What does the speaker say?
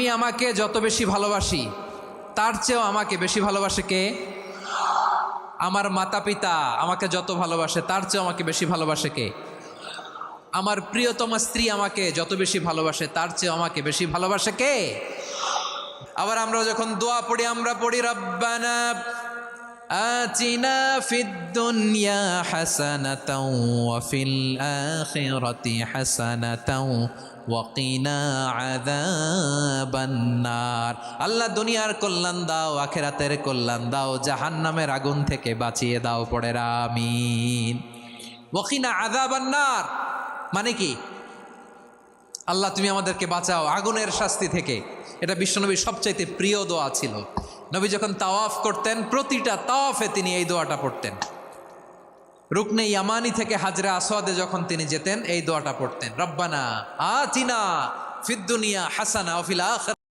আমি আমাকে যত বেশি ভালোবাসি তার চেয়েও আমাকে বেশি ভালোবাসে কে? আমার মাতা পিতা আমাকে যত ভালোবাসে তার চেয়েও আমাকে বেশি ভালোবাসে কে? আমার প্রিয়তমা স্ত্রী আমাকে যত বেশি ভালোবাসে তার চেয়েও আমাকে বেশি ভালোবাসে কে? আবার আমরা যখন দোয়া পড়ি আমরা পড়ি রব্বানা আতিনা ফিদ দুনিয়া হাসানাতাও ওয়া ফিল আখিরাতি হাসানাতাও ওয়া কিনা আযাবান নার। আল্লাহ দুনিয়ার কল্যাণ দাও, আখিরাতের কল্যাণ দাও, জাহান্নামের আগুন থেকে বাঁচিয়ে দাও। পড়ে আমিন। ওয়া কিনা আযাবান নার মানে কি? আল্লাহ তুমি আমাদেরকে বাঁচাও আগুনের শাস্তি থেকে। এটা বিশ্বনবীর সবচাইতে প্রিয় দোয়া ছিল। নবী যখন তাওয়াফ করতেন প্রতিটা তাওয়াফে তিনি এই দোয়াটা পড়তেন। রুকনে ইয়ামানি থেকে হাজরে আসওয়াদে যখন তিনি যেতেন এই দোয়াটা পড়তেন, রব্বানা আতিনা ফিদ দুনিয়া হাসানা ওয়া ফিল আখিরাতি